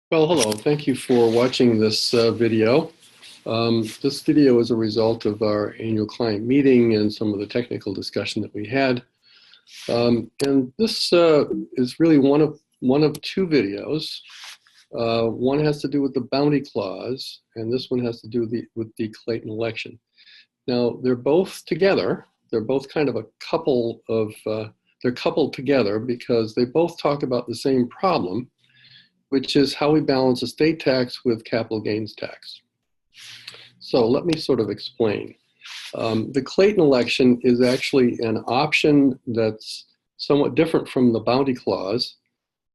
Well, hello. Thank you for watching this video. This video is a result of our annual client meeting and some of the technical discussion that we had. And this is really one of two videos. One has to do with the bounty clause, and this one has to do with the Clayton election. Now, they're both together. They're both kind of a couple of, they're coupled together because they both talk about the same problem, which is how we balance estate tax with capital gains tax. So let me sort of explain. The Clayton election is actually an option that's somewhat different from the bounty clause.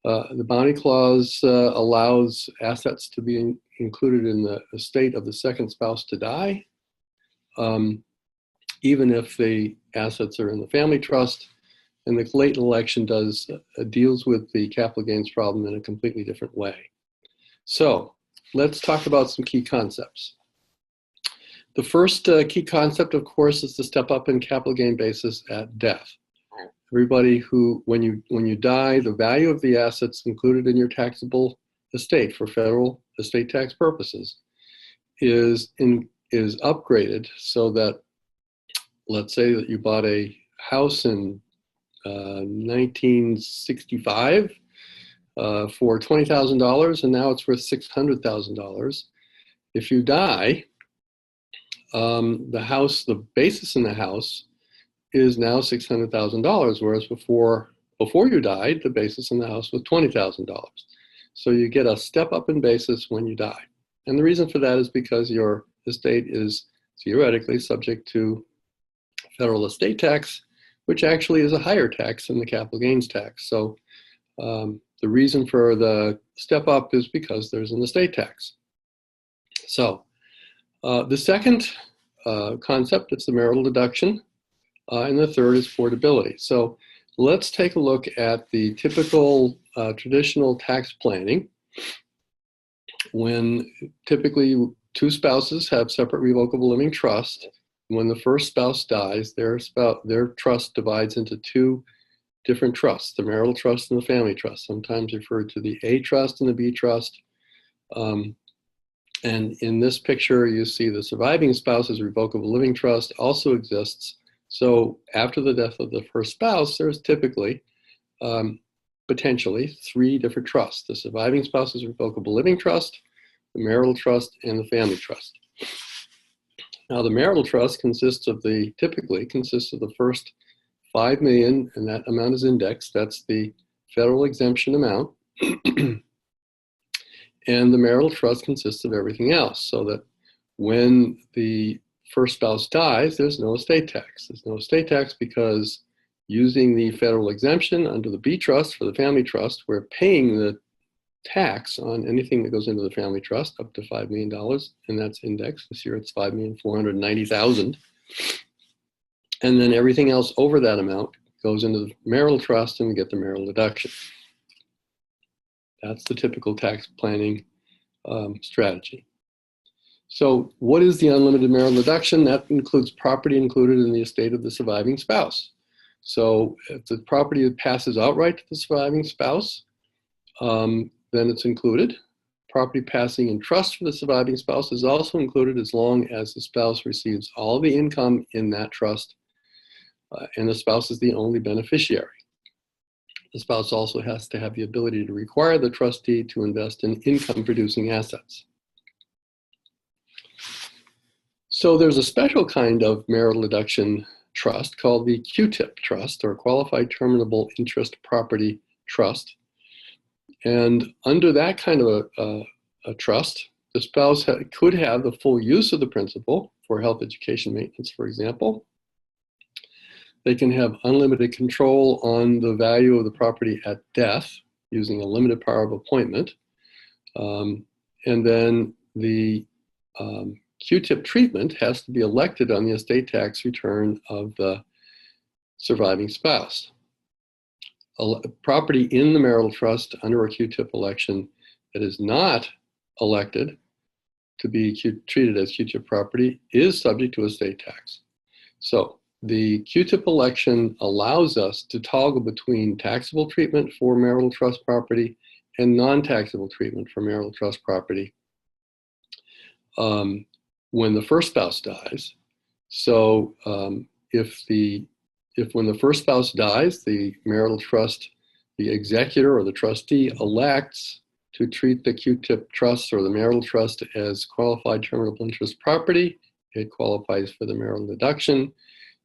The bounty clause allows assets to be included in the estate of the second spouse to die, even if the assets are in the family trust. And the Clayton election deals with the capital gains problem in a completely different way. So let's talk about some key concepts. The first key concept, of course, is the step up in capital gain basis at death. Everybody who, when you die, the value of the assets included in your taxable estate for federal estate tax purposes is upgraded so that, let's say that you bought a house in 1965 for $20,000, and now it's worth $600,000. If you die, the basis in the house is now $600,000, whereas before you died, the basis in the house was $20,000. So you get a step up in basis when you die. And the reason for that is because your estate is theoretically subject to federal estate tax, which actually is a higher tax than the capital gains tax. So the reason for the step up is because there's an estate tax. So the second concept is the marital deduction, and the third is portability. So let's take a look at the typical traditional tax planning when typically two spouses have separate revocable living trust. When the first spouse dies, their trust divides into two different trusts, the marital trust and the family trust, sometimes referred to the A trust and the B trust. And in this picture, you see the surviving spouse's revocable living trust also exists. So after the death of the first spouse, there's typically, potentially, three different trusts: the surviving spouse's revocable living trust, the marital trust, and the family trust. Now, the marital trust typically consists of the first $5 million, and that amount is indexed. That's the federal exemption amount. And the marital trust consists of everything else, so that when the first spouse dies, there's no estate tax. There's no estate tax because using the federal exemption under the B trust for the family trust, we're paying the tax on anything that goes into the family trust up to $5 million, and that's indexed. This year it's $5,490,000. And then everything else over that amount goes into the marital trust, and we get the marital deduction. That's the typical tax planning strategy. So what is the unlimited marital deduction? That includes property included in the estate of the surviving spouse. So if the property passes outright to the surviving spouse, then it's included. Property passing in trust for the surviving spouse is also included as long as the spouse receives all the income in that trust, and the spouse is the only beneficiary. The spouse also has to have the ability to require the trustee to invest in income-producing assets. So there's a special kind of marital deduction trust called the QTIP trust, or Qualified Terminable Interest Property Trust. And under that kind of a trust, the spouse could have the full use of the principal for health, education, maintenance, for example. They can have unlimited control on the value of the property at death using a limited power of appointment. And then the QTIP treatment has to be elected on the estate tax return of the surviving spouse. Property in the marital trust under a QTIP election that is not elected to be treated as QTIP property is subject to estate tax. So the QTIP election allows us to toggle between taxable treatment for marital trust property and non-taxable treatment for marital trust property when the first spouse dies. So if when the first spouse dies, the marital trust, the executor or the trustee elects to treat the Q-tip trust or the marital trust as qualified terminable interest property, it qualifies for the marital deduction.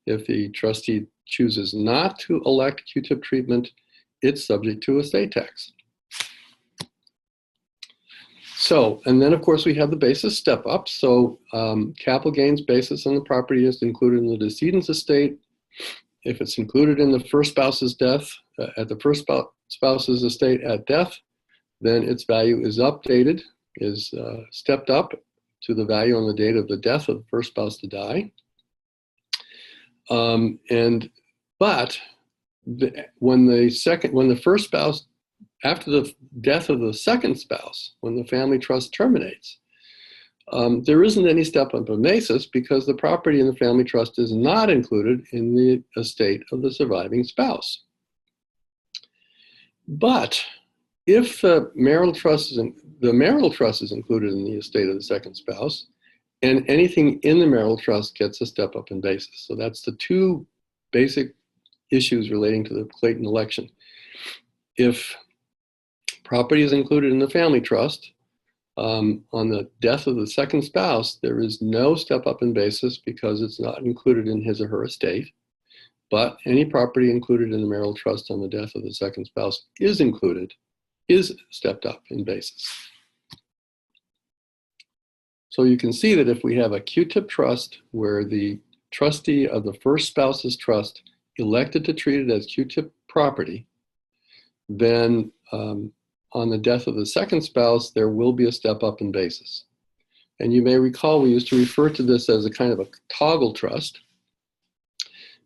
If the trustee chooses not to elect Q-tip treatment, it's subject to estate tax. So, and then of course we have the basis step up. So capital gains basis on the property is included in the decedent's estate. If it's included in the first spouse's death, at the first spouse's estate at death, then its value is updated, is stepped up to the value on the date of the death of the first spouse to die. But when the first spouse, after the death of the second spouse, when the family trust terminates, there isn't any step up in basis because the property in the family trust is not included in the estate of the surviving spouse. But if the marital trust is included in the estate of the second spouse, and anything in the marital trust gets a step up in basis. So that's the two basic issues relating to the Clayton election. If property is included in the family trust, on the death of the second spouse, there is no step up in basis because it's not included in his or her estate. But any property included in the marital trust on the death of the second spouse is stepped up in basis. So you can see that if we have a Q-tip trust where the trustee of the first spouse's trust elected to treat it as Q-tip property, then on the death of the second spouse, there will be a step up in basis. And you may recall we used to refer to this as a kind of a toggle trust.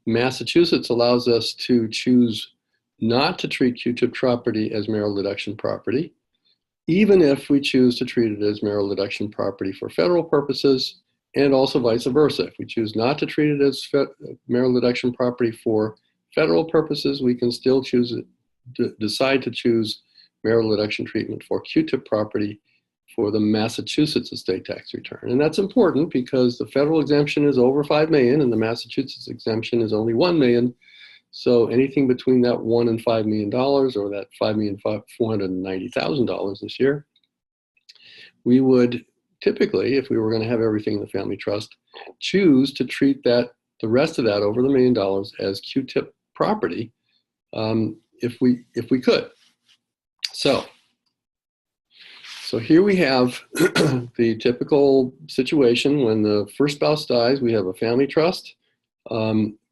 Massachusetts allows us to choose not to treat Q-tip property as marital deduction property, even if we choose to treat it as marital deduction property for federal purposes, and also vice versa. If we choose not to treat it as marital deduction property for federal purposes, we can still decide to choose marital deduction treatment for Q-tip property for the Massachusetts estate tax return. And that's important because the federal exemption is over $5 million and the Massachusetts exemption is only $1 million. So anything between that $1 and $5 million, or that $5,490,000 this year, we would typically, if we were going to have everything in the family trust, choose to treat the rest of that over the $1 million as Q-tip property if we could. So here we have the typical situation when the first spouse dies, we have a family trust.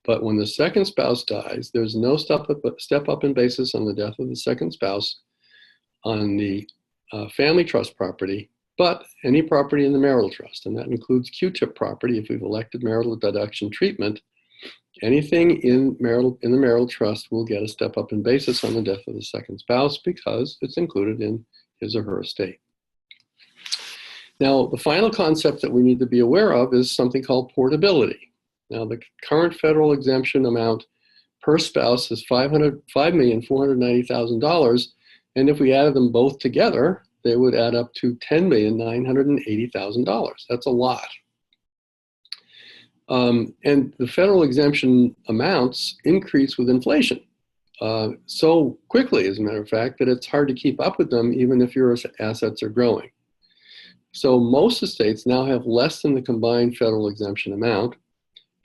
But when the second spouse dies, there's no step up in basis on the death of the second spouse on the family trust property, but any property in the marital trust, and that includes Q-tip property if we've elected marital deduction treatment. Anything in the marital trust will get a step up in basis on the death of the second spouse because it's included in his or her estate. Now, the final concept that we need to be aware of is something called portability. Now, the current federal exemption amount per spouse is $5,490,000, and if we added them both together, they would add up to $10,980,000. That's a lot. And the federal exemption amounts increase with inflation so quickly, as a matter of fact, that it's hard to keep up with them even if your assets are growing. So most estates now have less than the combined federal exemption amount,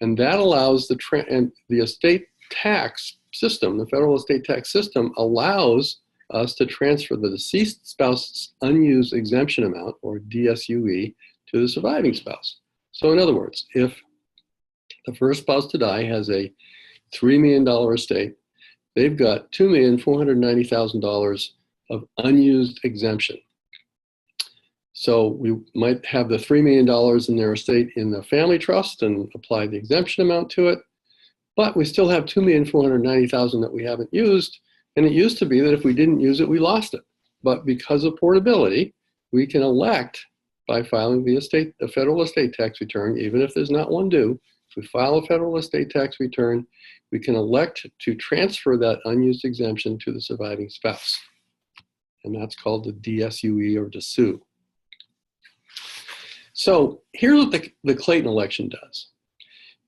and that allows the estate tax system, the federal estate tax system, allows us to transfer the deceased spouse's unused exemption amount, or DSUE, to the surviving spouse. So in other words, if the first spouse to die has a $3 million estate, they've got $2,490,000 of unused exemption. So we might have the $3 million in their estate in the family trust and apply the exemption amount to it, but we still have $2,490,000 that we haven't used, and it used to be that if we didn't use it, we lost it. But because of portability, we can elect by filing the federal estate tax return, even if there's not one due. If we file a federal estate tax return, we can elect to transfer that unused exemption to the surviving spouse. and that's called the DSUE or DSU. So here's what the Clayton election does.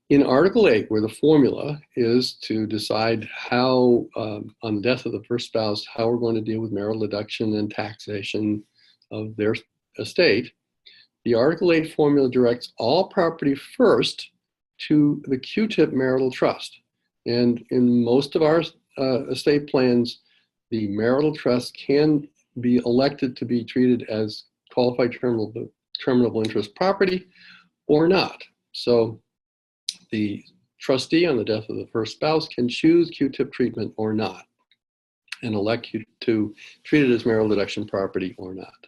In Article 8, where the formula is to decide how, on the death of the first spouse, how we're going to deal with marital deduction and taxation of their estate, the Article 8 formula directs all property first to the Q-tip marital trust. And in most of our estate plans, the marital trust can be elected to be treated as qualified terminable interest property or not. So the trustee on the death of the first spouse can choose Q-tip treatment or not, and elect to treat it as marital deduction property or not.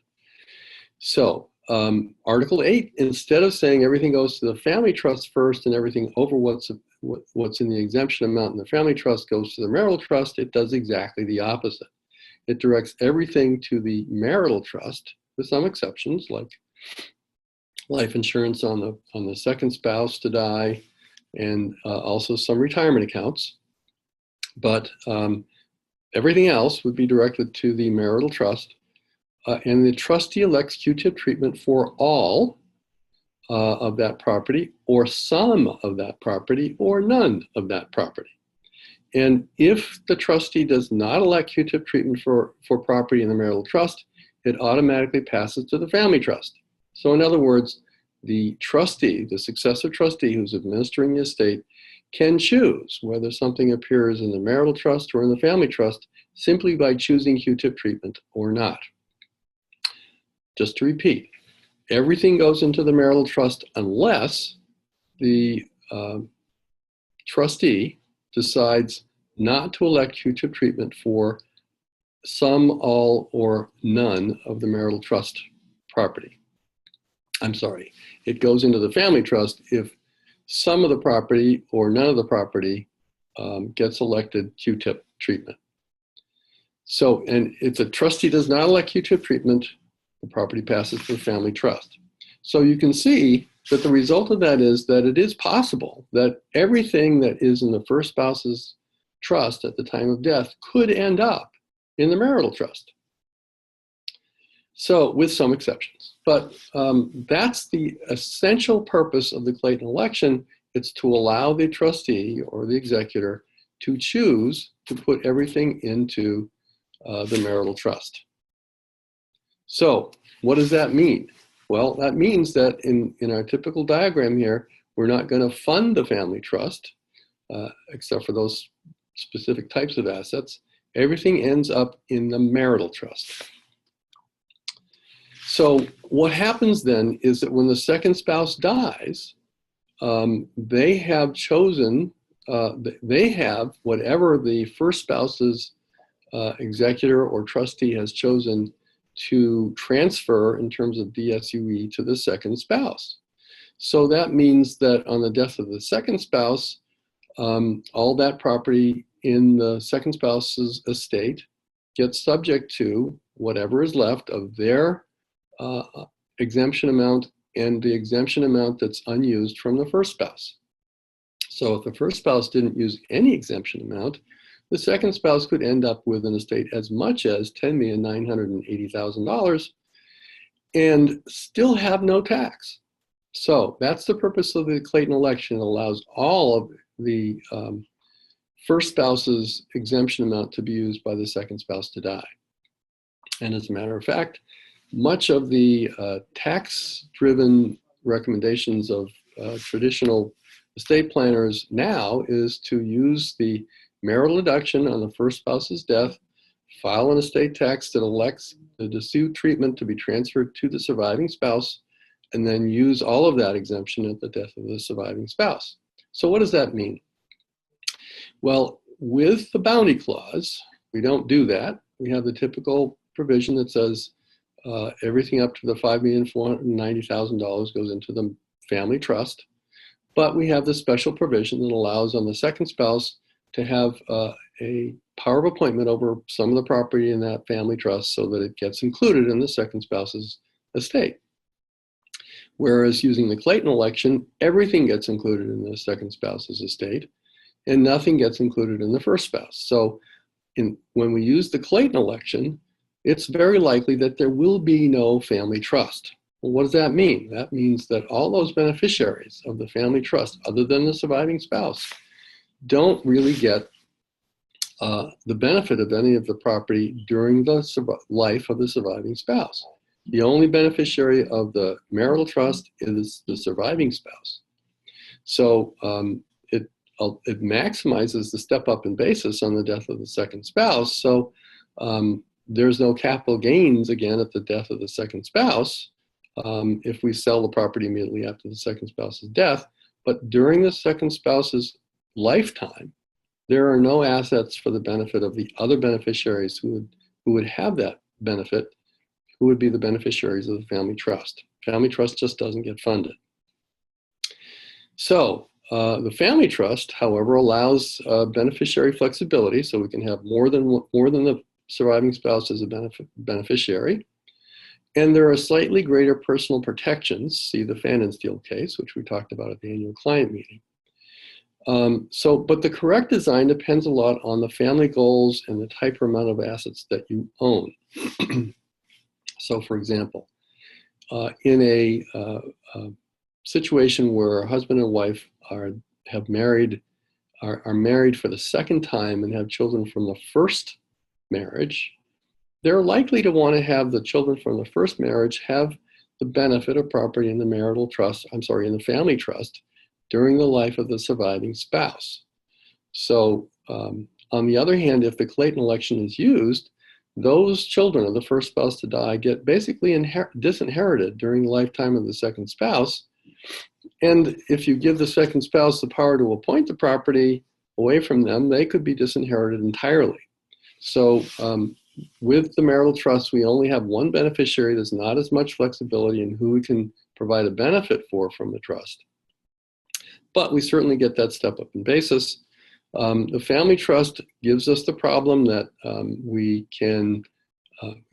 So Article 8, instead of saying everything goes to the family trust first and everything over what's in the exemption amount in the family trust goes to the marital trust, it does exactly the opposite. It directs everything to the marital trust, with some exceptions, like life insurance on the second spouse to die, and also some retirement accounts. But everything else would be directed to the marital trust, and the trustee elects Q-tip treatment for all of that property, or some of that property, or none of that property. And if the trustee does not elect Q-tip treatment for property in the marital trust, it automatically passes to the family trust. So in other words, the trustee, the successor trustee who's administering the estate, can choose whether something appears in the marital trust or in the family trust simply by choosing Q-tip treatment or not. Just to repeat, everything goes into the marital trust unless the trustee decides not to elect Q-tip treatment for some, all, or none of the marital trust property. I'm sorry, it goes into the family trust if some of the property or none of the property gets elected Q-tip treatment. So, and if the trustee does not elect Q-tip treatment, the property passes to the family trust. So you can see that the result of that is that it is possible that everything that is in the first spouse's trust at the time of death could end up in the marital trust. So, with some exceptions. But that's the essential purpose of the Clayton election. It's to allow the trustee or the executor to choose to put everything into the marital trust. So, what does that mean? Well, that means that in our typical diagram here, we're not going to fund the family trust, except for those specific types of assets. Everything ends up in the marital trust. So what happens then is that when the second spouse dies, they have chosen, they have whatever the first spouse's executor or trustee has chosen to transfer in terms of DSUE to the second spouse. So that means that on the death of the second spouse, all that property in the second spouse's estate gets subject to whatever is left of their exemption amount and the exemption amount that's unused from the first spouse. So if the first spouse didn't use any exemption amount, the second spouse could end up with an estate as much as $10,980,000 and still have no tax. So that's the purpose of the Clayton election. It allows all of the first spouse's exemption amount to be used by the second spouse to die. And as a matter of fact, much of the tax-driven recommendations of traditional estate planners now is to use the marital deduction on the first spouse's death, file an estate tax that elects the DSU treatment to be transferred to the surviving spouse, and then use all of that exemption at the death of the surviving spouse. So what does that mean? Well, with the bounty clause, we don't do that. We have the typical provision that says everything up to the $5,490,000 goes into the family trust. But we have the special provision that allows on the second spouse to have a power of appointment over some of the property in that family trust so that it gets included in the second spouse's estate. Whereas using the Clayton election, everything gets included in the second spouse's estate and nothing gets included in the first spouse. So when we use the Clayton election, it's very likely that there will be no family trust. Well, what does that mean? That means that all those beneficiaries of the family trust, other than the surviving spouse, don't really get the benefit of any of the property during the life of the surviving spouse. The only beneficiary of the marital trust is the surviving spouse. So it maximizes the step up in basis on the death of the second spouse. So there's no capital gains again at the death of the second spouse if we sell the property immediately after the second spouse's death. But during the second spouse's lifetime, there are no assets for the benefit of the other beneficiaries who would have that benefit, who would be the beneficiaries of the family trust. Family trust just doesn't get funded. So the family trust, however, allows beneficiary flexibility, so we can have more than the surviving spouse as a beneficiary. And there are slightly greater personal protections. See the Fan and Steel case, which we talked about at the annual client meeting. But the correct design depends a lot on the family goals and the type or amount of assets that you own. So, for example, in a situation where a husband and wife are married for the second time and have children from the first marriage, they're likely to want to have the children from the first marriage have the benefit of property in the marital trust, in the family trust, during the life of the surviving spouse. So on the other hand, if the Clayton election is used, those children of the first spouse to die get basically disinherited during the lifetime of the second spouse. And if you give the second spouse the power to appoint the property away from them, they could be disinherited entirely. So with the marital trust, we only have one beneficiary. There's not as much flexibility in who we can provide a benefit for from the trust. But we certainly get that step up in basis. The family trust gives us the problem that we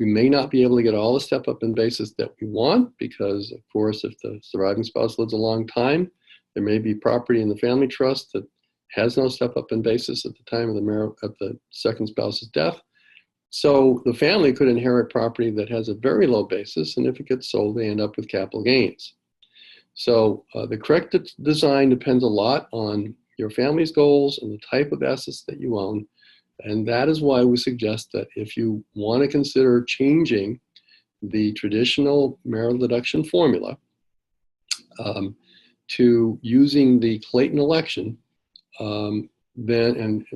may not be able to get all the step up in basis that we want, because of course, if the surviving spouse lives a long time, there may be property in the family trust that has no step up in basis at the time of the second spouse's death. So the family could inherit property that has a very low basis, and if it gets sold, they end up with capital gains. So the correct design depends a lot on your family's goals and the type of assets that you own. And that is why we suggest that if you want to consider changing the traditional marital deduction formula to using the Clayton election, and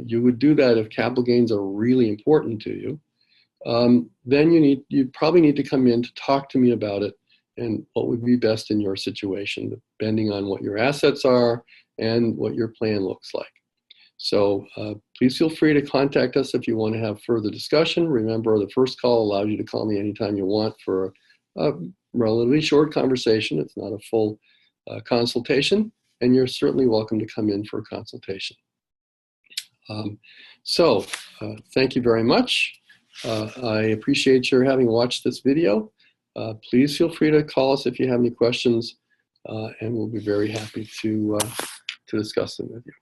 you would do that if capital gains are really important to you, then you probably need to come in to talk to me about it and what would be best in your situation, depending on what your assets are and what your plan looks like. So please feel free to contact us if you want to have further discussion. Remember, the first call allows you to call me anytime you want for a relatively short conversation. It's not a full consultation, and you're certainly welcome to come in for a consultation. Thank you very much. I appreciate your having watched this video. Please feel free to call us if you have any questions, and we'll be very happy to discuss them with you.